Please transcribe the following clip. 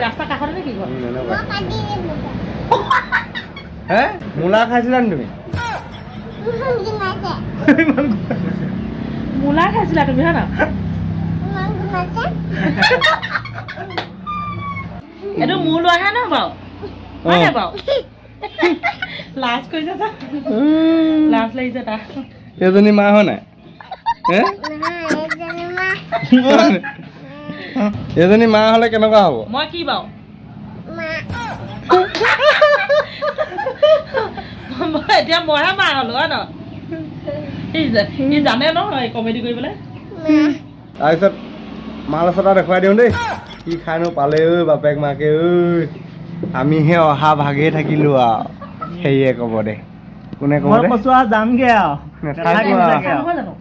ৰাস্তা কাষতে নেকি ঘৰ? হে মূলা খাইছিলা নি তুমি মূলা খাইছিলা তুমি হয় না? এইটো মোৰ লোৱাহে ন বাৰু হয় নাই বাৰু? লাজ কৰিছে চা লাজ লাগিছে তাৰ এজনী মা হয় নাই হে এজনী মা হলে কেনেকুৱা হ'ব মই কি বাৰু এতিয়া মইহে মা হলো হয় ন সি জানে নহয় কমেডি কৰিবলৈ তাৰপিছত মাল চটা দেখুৱাই দিওঁ দেই কি খাইনো পালে ঐ বাপেক মাকে ঐ আমিহে অহা ভাগেই থাকিলো আৰু সেয়ে ক'ব দে কোনে ক'ব দে কৈছো আৰু যামগে আৰু নাথাকো আৰু নহয় জানো